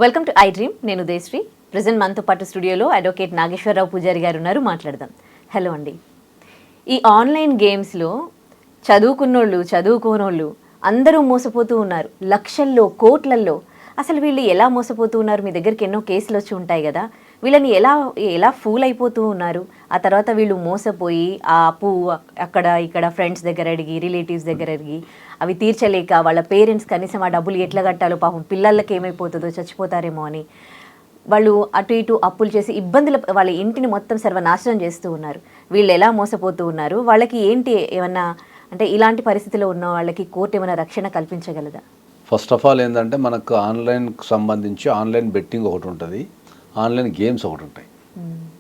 Welcome to I dream. నేను Udayasri. Present మనతో పాటు స్టూడియోలో అడ్వకేట్ నాగేశ్వరరావు పూజారి గారు ఉన్నారు. మాట్లాడదాం. హలో అండి. ఈ ఆన్లైన్ గేమ్స్లో చదువుకున్నోళ్ళు చదువుకోనోళ్ళు అందరూ మోసపోతూ ఉన్నారు. లక్షల్లో కోట్లల్లో. అసలు వీళ్ళు ఎలా మోసపోతూ ఉన్నారు? మీ దగ్గరికి ఎన్నో కేసులు వచ్చి ఉంటాయి కదా, వీళ్ళని ఎలా ఎలా ఫూల్ అయిపోతూ ఉన్నారు? ఆ తర్వాత వీళ్ళు మోసపోయి ఆ అప్పు అక్కడ ఇక్కడ ఫ్రెండ్స్ దగ్గర అడిగి, రిలేటివ్స్ దగ్గర అడిగి, అవి తీర్చలేక వాళ్ళ పేరెంట్స్ కనీసం ఆ డబ్బులు ఎట్లా కట్టాలో, పాపం పిల్లలకి ఏమైపోతుందో, చచ్చిపోతారేమో అని వాళ్ళు అటు ఇటు అప్పులు చేసి ఇబ్బందులు, వాళ్ళ ఇంటిని మొత్తం సర్వనాశనం చేస్తూ ఉన్నారు. వీళ్ళు ఎలా మోసపోతూ ఉన్నారు? వాళ్ళకి ఏంటి ఏమన్నా అంటే ఇలాంటి పరిస్థితిలో ఉన్న వాళ్ళకి కోర్టు ఏమైనా రక్షణ కల్పించగలదా? ఫస్ట్ ఆఫ్ ఆల్ ఏంటంటే మనకు ఆన్లైన్కి సంబంధించి ఆన్లైన్ బెట్టింగ్ ఒకటి ఉంటుంది, ఆన్లైన్ గేమ్స్ ఒకటి ఉంటాయి.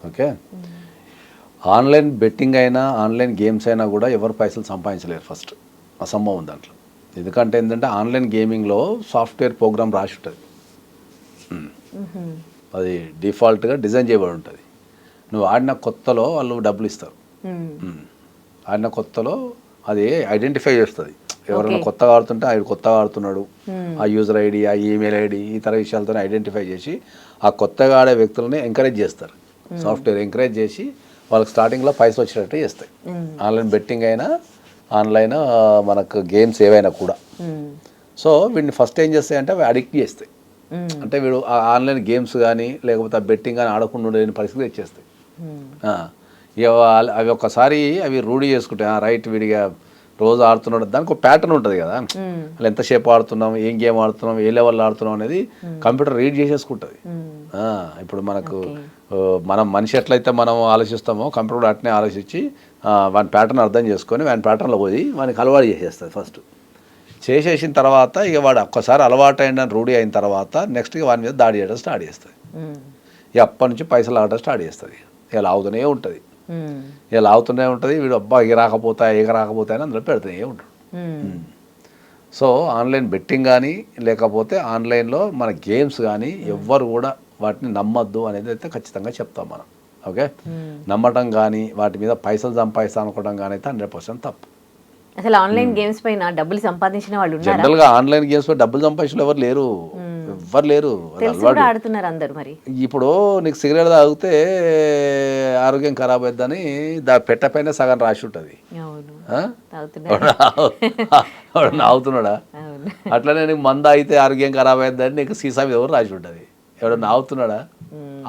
ఓకే, ఆన్లైన్ బెట్టింగ్ అయినా ఆన్లైన్ గేమ్స్ అయినా కూడా ఎవరు పైసలు సంపాదించలేరు. ఫస్ట్ అసంభవం దాంట్లో. ఎందుకంటే ఏంటంటే ఆన్లైన్ గేమింగ్లో సాఫ్ట్వేర్ ప్రోగ్రామ్ రాసి ఉంటుంది, అది డిఫాల్ట్గా డిజైన్ చేయబడి ఉంటుంది. నువ్వు ఆడిన కొత్తలో వాళ్ళు డబ్బులు ఇస్తారు. ఆడిన కొత్తలో అది ఐడెంటిఫై చేస్తుంది. ఎవరైనా కొత్తగా ఆడుతుంటే ఆయన కొత్తగా ఆడుతున్నాడు, ఆ యూజర్ ఐడి, ఆ ఈమెయిల్ ఐడి, ఇతర విషయాలతో ఐడెంటిఫై చేసి ఆ కొత్తగా ఆడే వ్యక్తులని ఎంకరేజ్ చేస్తారు. సాఫ్ట్వేర్ ఎంకరేజ్ చేసి వాళ్ళకి స్టార్టింగ్లో పైసలు వచ్చేటట్టు చేస్తాయి. ఆన్లైన్ బెట్టింగ్ అయినా ఆన్లైన్ మనకు గేమ్స్ ఏవైనా కూడా. సో వీడిని ఫస్ట్ ఏం చేస్తాయంటే అవి అడిక్ట్ చేస్తాయి. అంటే వీడు ఆ ఆన్లైన్ గేమ్స్ కానీ లేకపోతే ఆ బెట్టింగ్ కానీ ఆడకుండా లేని పరిస్థితి తెచ్చేస్తాయి. ఇక అవి ఒక్కసారి అవి రూఢి చేసుకుంటాయి. రైట్, వీడిగా రోజు ఆడుతున్నాడు, దానికి ఒక ప్యాటర్న్ ఉంటుంది కదా, అలా ఎంతసేపు ఆడుతున్నాం, ఏం గేమ్ ఆడుతున్నాం, ఏ లెవెల్లో ఆడుతున్నాం అనేది కంప్యూటర్ రీడ్ చేసేసుకుంటుంది. ఇప్పుడు మనకు మనం మనిషి ఎట్లయితే మనం ఆలోచిస్తామో కంప్యూటర్ అట్నే ఆలోచించి వాని ప్యాటర్న్ అర్థం చేసుకొని వాని ప్యాటర్న్లో పోయి వానికి అలవాటు చేసేస్తుంది. ఫస్ట్ చేసేసిన తర్వాత ఇక వాడు ఒక్కసారి అలవాటు అయిన రూఢి అయిన తర్వాత నెక్స్ట్ ఇక వాని మీద దాడి చేయడం స్టార్ట్ చేస్తుంది. ఇక అప్పటి నుంచి పైసలు ఆడటం స్టార్ట్ చేస్తుంది. ఇక లాగుతూనే ఉంటుంది, ఇక లాగుతూనే ఉంటుంది. వీడు అబ్బా ఎగరాకపోతా అని అందులో పెడుతూనే ఉంటాడు. సో ఆన్లైన్ బెట్టింగ్ కానీ లేకపోతే ఆన్లైన్లో మన గేమ్స్ కానీ ఎవ్వరు కూడా వాటిని నమ్మద్దు అనేది అయితే ఖచ్చితంగా చెప్తాం మనం. ఓకే, నమ్మటం కానీ వాటి మీద పైసలు సంపాదిస్తా అనుకోవడం కానీ అయితే 100% తప్పు. అసలు ఆన్లైన్ గేమ్స్ పైన డబ్బులు సంపాదించిన వాళ్ళు ఉన్నారా? జనరల్గా ఆన్లైన్ గేమ్స్ పై డబ్బులు సంపాదించిన ఎవరు లేరు, ఎవ్వరు లేరు. ఆడుతున్నారు అందరు. మరి ఇప్పుడు నీకు సిగరెట్ తాగితే ఆరోగ్యం ఖరాబ్ అవుతుందని పెట్ట పైన సగం రాసి ఉంటుంది. ఆగుతున్నాడా? అట్లనే నీకు మంద అయితే ఆరోగ్యం ఖరాబ్ అవుతుందని నీకు సీసా మీద ఎవరు రాసి ఉంటుంది. ఎవడన్నా ఆగుతున్నాడా?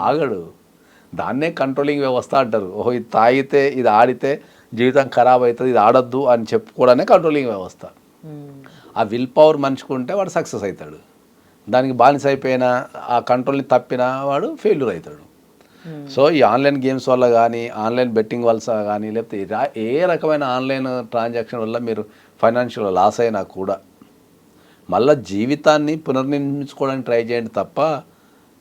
ఆగడు. దాన్నే కంట్రోలింగ్ వ్యవస్థ అంటారు. ఓహో, ఇది తాగితే ఇది ఆడితే జీవితం ఖరాబ్ అవుతుంది, ఇది ఆడొద్దు అని చెప్పుకోవడానే కంట్రోలింగ్ వ్యవస్థ. ఆ విల్ పవర్ మనుచుకుంటే వాడు సక్సెస్ అవుతాడు. దానికి బానిస అయిపోయిన ఆ కంట్రోల్ని తప్పిన వాడు ఫెయిల్యూర్ అవుతాడు. సో ఈ ఆన్లైన్ గేమ్స్ వల్ల కానీ ఆన్లైన్ బెట్టింగ్ వల్ల కానీ లేకపోతే ఏ రకమైన ఆన్లైన్ ట్రాన్సాక్షన్ వల్ల మీరు ఫైనాన్షియల్ లాస్ అయినా కూడా మళ్ళీ జీవితాన్ని పునర్నిర్మించుకోవడానికి ట్రై చేయండి తప్ప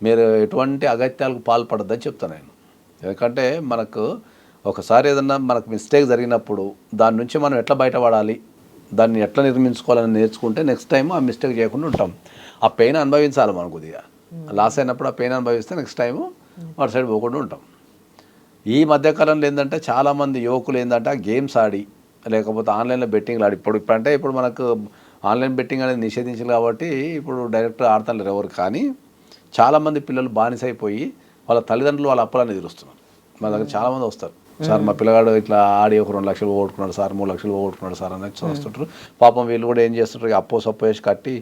మీరు ఎటువంటి అగత్యాలకు పాల్పడద్దని చెప్తాను నేను. ఎందుకంటే మనకు ఒకసారి ఏదన్నా మనకు మిస్టేక్ జరిగినప్పుడు దాని నుంచి మనం ఎట్లా బయటపడాలి, దాన్ని ఎట్లా నిర్మించుకోవాలని నేర్చుకుంటే నెక్స్ట్ టైం ఆ మిస్టేక్ చేయకుండా ఉంటాం. ఆ పెయిన్ అనుభవించాలి మనం. కొద్దిగా లాస్ అయినప్పుడు ఆ పెయిన్ అనుభవిస్తే నెక్స్ట్ టైము వాటి సైడ్ పోకుండా ఉంటాం. ఈ మధ్యకాలంలో ఏంటంటే చాలామంది యువకులు ఏంటంటే ఆ గేమ్స్ ఆడి లేకపోతే ఆన్లైన్లో బెట్టింగ్లు ఆడి ఇప్పుడు మనకు ఆన్లైన్ బెట్టింగ్ అనేది నిషేధించాలి కాబట్టి ఇప్పుడు డైరెక్ట్ ఆడతారు ఎవరు. కానీ చాలామంది పిల్లలు బానిస అయిపోయి వాళ్ళ తల్లిదండ్రులు వాళ్ళ అప్పులన్నీ తీరుస్తున్నారు. మా దగ్గర చాలామంది వస్తారు, సార్ మా పిల్లగాడు ఇట్లా ఆడి ఒక 2 లక్షలు పోగొట్టుకున్నాడు సార్, 3 లక్షలు పోగొట్టుకున్నాడు సార్ అనేది చూస్తుంటారు. పాపం వీళ్ళు కూడా ఏం చేస్తుంటారు, అప్పో సప్పు వేసి కట్టి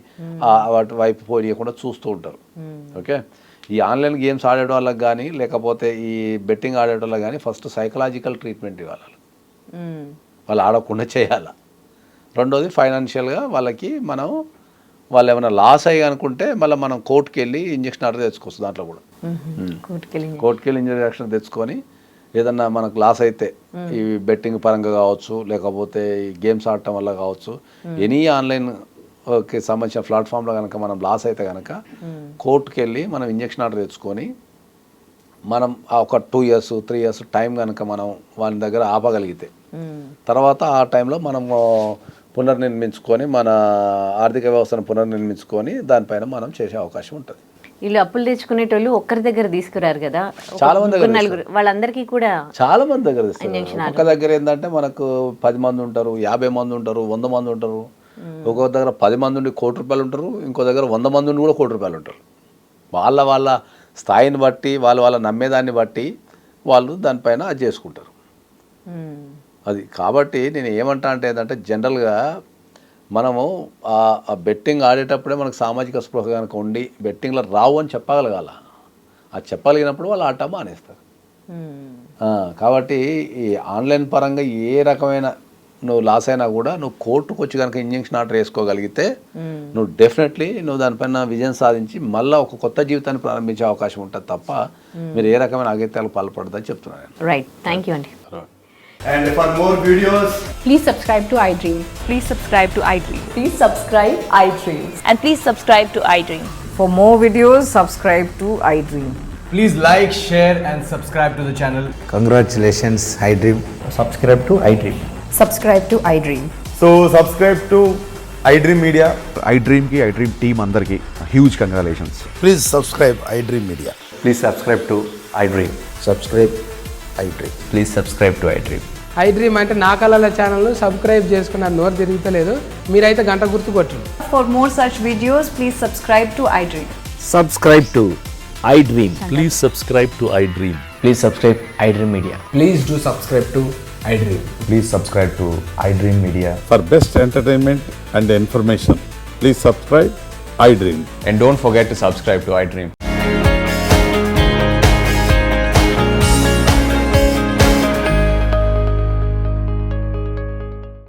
వాటి వైపు పోనీయకుండా చూస్తూ ఉంటారు. ఓకే, ఈ ఆన్లైన్ గేమ్స్ ఆడే వాళ్ళకి కానీ లేకపోతే ఈ బెట్టింగ్ ఆడే వాళ్ళకి కానీ ఫస్ట్ సైకలాజికల్ ట్రీట్మెంట్ ఇవ్వాలి, వాళ్ళు ఆడకుండా చేయాలి. రెండోది ఫైనాన్షియల్గా వాళ్ళకి మనం వాళ్ళు ఏమైనా లాస్ అయ్యి అనుకుంటే మళ్ళీ మనం కోర్టుకి వెళ్ళి ఇంజక్షన్ ఆర్డర్ తెచ్చుకోవచ్చు. దాంట్లో కూడా కోర్టుకి వెళ్ళి ఇంజక్షన్ తెచ్చుకొని ఏదన్నా మనకు లాస్ అయితే ఈ బెట్టింగ్ పరంగా కావచ్చు లేకపోతే ఈ గేమ్స్ ఆడటం వల్ల కావచ్చు, ఎనీ ఆన్లైన్కి సంబంధించిన ప్లాట్ఫామ్లో కనుక మనం లాస్ అయితే కనుక కోర్టుకి వెళ్ళి మనం ఇంజక్షన్ ఆర్డర్ తెచ్చుకొని మనం ఒక 2 years 3 years టైం కనుక మనం వాళ్ళ దగ్గర ఆపగలిగితే తర్వాత ఆ టైంలో మనము పునర్నిర్మించుకొని మన ఆర్థిక వ్యవస్థను పునర్నిర్మించుకొని దానిపైన మనం చేసే అవకాశం ఉంటుంది. వీళ్ళు అప్పులు తెచ్చుకునేటోళ్ళు ఒక్కరి దగ్గర తీసుకురారు కదా, చాలా మంది దగ్గర, నలుగురు, వాళ్ళందరికీ కూడా చాలా మంది దగ్గర ఇస్తారు. ఒక దగ్గర ఏంటంటే మనకు 10 మంది ఉంటారు, 50 మంది ఉంటారు, 100 మంది ఉంటారు. ఒక్కొక్క దగ్గర 10 మంది ఉండి ₹1,00,00,000 ఉంటారు, ఇంకో దగ్గర 100 మంది ఉండి కూడా ₹1,00,00,000 ఉంటారు. వాళ్ళ స్థాయిని బట్టి వాళ్ళ నమ్మేదాన్ని బట్టి వాళ్ళు దానిపైన అది చేసుకుంటారు. అది కాబట్టి నేను ఏమంటా అంటే ఏంటంటే జనరల్గా మనము ఆ బెట్టింగ్ ఆడేటప్పుడే మనకు సామాజిక స్పృహ కనుక ఉండి బెట్టింగ్లో రావు అని చెప్పగలగాల. అది చెప్పగలిగినప్పుడు వాళ్ళు ఆట మానేస్తారు. కాబట్టి ఈ ఆన్లైన్ పరంగా ఏ రకమైన నువ్వు లాస్ అయినా కూడా నువ్వు కోర్టుకు వచ్చి కనుక ఇంజెక్షన్ ఆర్డర్ వేసుకోగలిగితే నువ్వు డెఫినెట్లీ నువ్వు దానిపైన విజయం సాధించి మళ్ళీ ఒక కొత్త జీవితాన్ని ప్రారంభించే అవకాశం ఉంటుంది తప్ప మీరు ఏ రకమైన అగత్యాలకు పాల్పడదని చెప్తున్నాను. రైట్, థ్యాంక్ యూ అండి. And for more videos, Please subscribe to iDream. Please subscribe to iDream. Please subscribe iDream. And please subscribe to iDream. For more videos, subscribe to iDream. please like, share and subscribe to the channel. Congratulations, iDream. Subscribe to iDream. Subscribe to iDream. So subscribe to iDream Media. iDream ki iDream team andarki huge congratulations. Please subscribe iDream Media. Please subscribe to iDream. Subscribe iDream. Please subscribe to iDream. iDream అంటే నా కళల ఛానల్ను subscribe చేసుకున్న నోరు తిరుగుతలేదు, మీరైతే గంట గుర్తు కొట్టండి. For more such videos, please subscribe to iDream. Subscribe to iDream. Please subscribe to iDream. Please subscribe iDream Media. Please do subscribe to iDream. Please subscribe to iDream Media. For best entertainment and information, please subscribe iDream. And don't forget to subscribe to iDream.